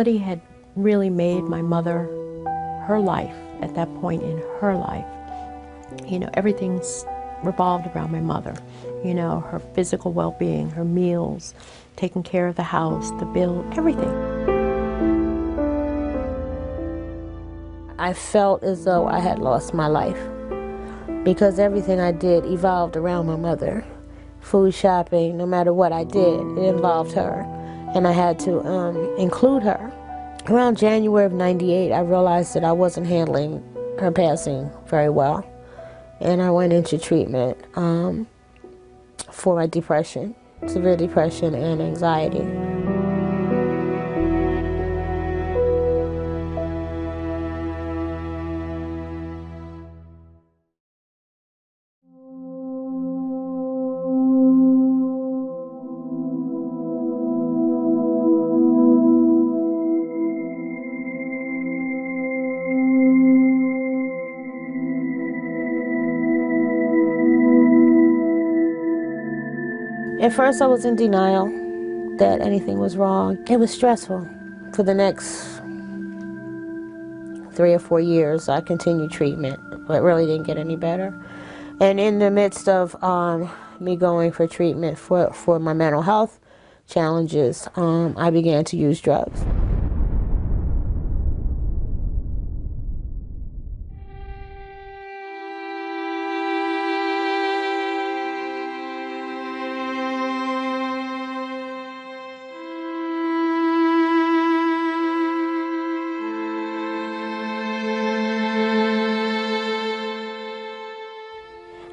Melody had really made my mother, her life at that point in her life. You know, everything's revolved around my mother. You know, her physical well-being, her meals, taking care of the house, the bill, everything. I felt as though I had lost my life because everything I did evolved around my mother. Food shopping, no matter what I did, it involved her, and I had to include her. Around January of '98, I realized that I wasn't handling her passing very well, and I went into treatment for my depression, severe depression and anxiety. At first I was in denial that anything was wrong. It was stressful. For the next 3 or 4 years I continued treatment, but it really didn't get any better. And in the midst of me going for treatment for my mental health challenges, I began to use drugs.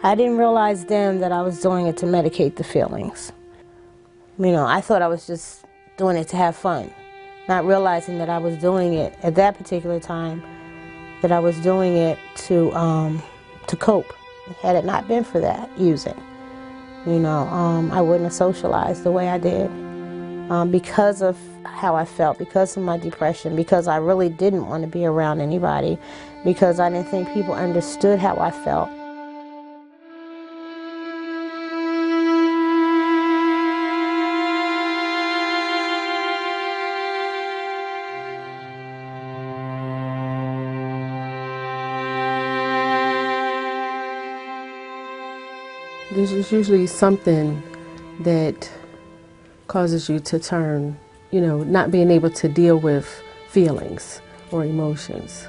I didn't realize then that I was doing it to medicate the feelings. You know, I thought I was just doing it to have fun, not realizing that I was doing it at that particular time, that I was doing it to cope. Had it not been for that using, you know, I wouldn't have socialized the way I did because of how I felt, because of my depression, because I really didn't want to be around anybody, because I didn't think people understood how I felt. There's usually something that causes you to turn, you know, not being able to deal with feelings or emotions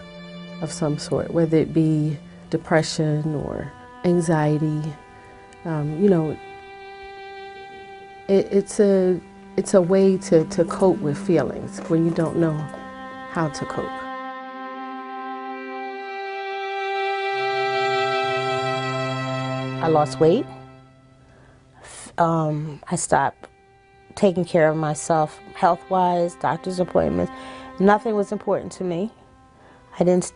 of some sort, whether it be depression or anxiety. You know, it's a way to cope with feelings when you don't know how to cope. I lost weight. I stopped taking care of myself health-wise, doctor's appointments. Nothing was important to me. I didn't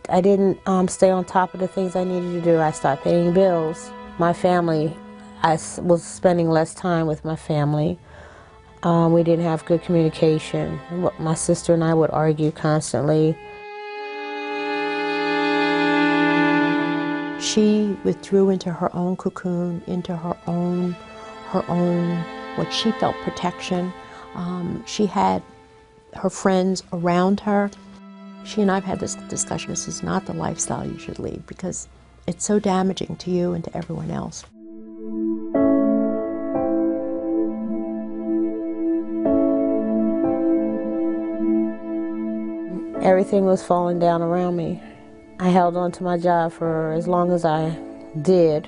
stay on top of the things I needed to do. I stopped paying bills. My family, I was spending less time with my family. We didn't have good communication. My sister and I would argue constantly. She withdrew into her own cocoon, into her own, what she felt protection. She had her friends around her. She and I have had this discussion. This is not the lifestyle you should lead because it's so damaging to you and to everyone else. Everything was falling down around me. I held on to my job for as long as I did,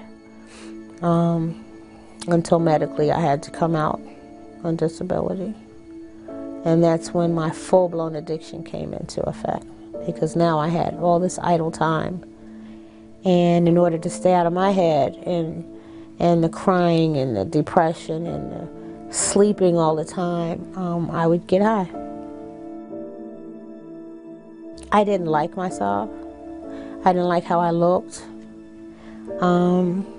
until medically I had to come out on disability. And that's when my full-blown addiction came into effect, because now I had all this idle time. And in order to stay out of my head and the crying and the depression and the sleeping all the time, I would get high. I didn't like myself. I didn't like how I looked.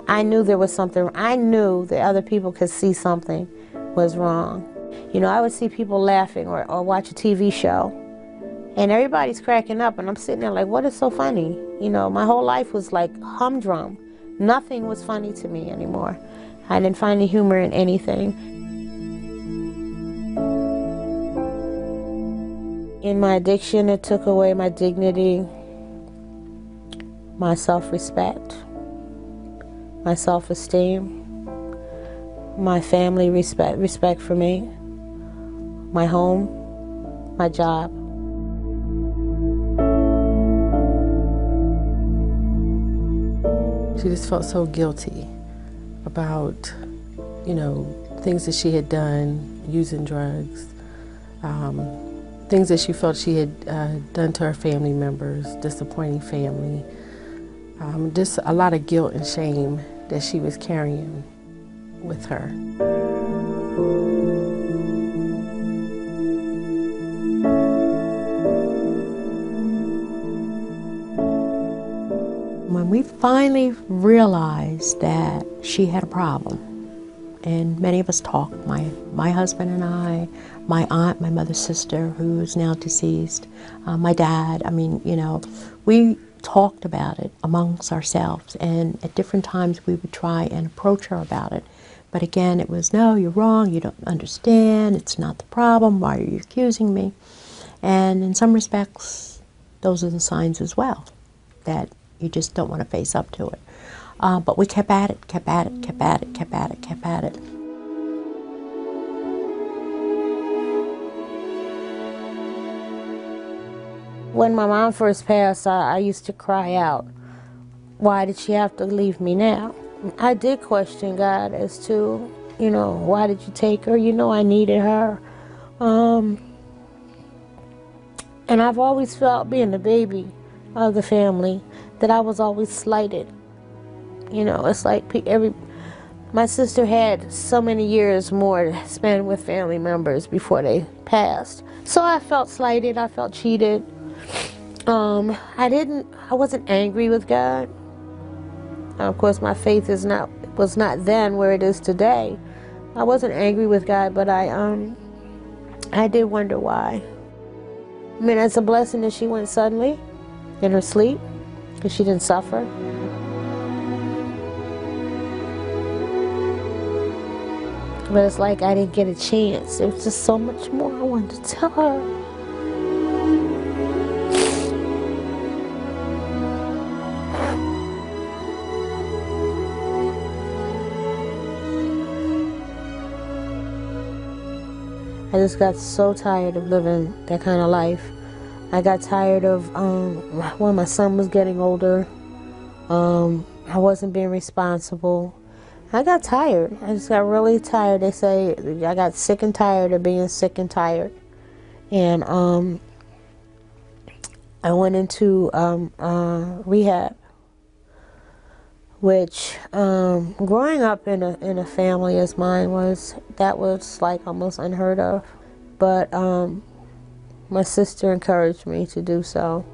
I knew there was something. I knew that other people could see something was wrong. You know, I would see people laughing or watch a TV show, and everybody's cracking up, and I'm sitting there like, what is so funny? You know, my whole life was like humdrum. Nothing was funny to me anymore. I didn't find the humor in anything. In my addiction, it took away my dignity, my self-respect, my self-esteem, my family respect for me, my home, my job. She just felt so guilty about, things that she had done, using drugs, things that she felt she had done to her family members, disappointing family. Just a lot of guilt and shame that she was carrying with her. When we finally realized that she had a problem, and many of us talked, my husband and I, my aunt, my mother's sister, who is now deceased, my dad, we talked about it amongst ourselves, and at different times we would try and approach her about it. But again, it was, no, you're wrong, you don't understand, it's not the problem, why are you accusing me? And in some respects, those are the signs as well, that you just don't want to face up to it. But we kept at it, kept at it, kept at it, kept at it, kept at it. When my mom first passed, I used to cry out, why did she have to leave me now? I did question God as to, why did you take her? I needed her. And I've always felt, being the baby of the family, that I was always slighted. It's like my sister had so many years more to spend with family members before they passed. So I felt slighted, I felt cheated. I wasn't angry with God. Of course, my faith was not then where it is today. I wasn't angry with God, but I did wonder why. It's a blessing that she went suddenly in her sleep, because she didn't suffer. But it's like I didn't get a chance. There was just so much more I wanted to tell her. I just got so tired of living that kind of life. I got tired of, when my son was getting older, I wasn't being responsible. I got tired. I just got really tired. They say I got sick and tired of being sick and tired. And I went into rehab, which growing up in a family as mine was like almost unheard of. But my sister encouraged me to do so.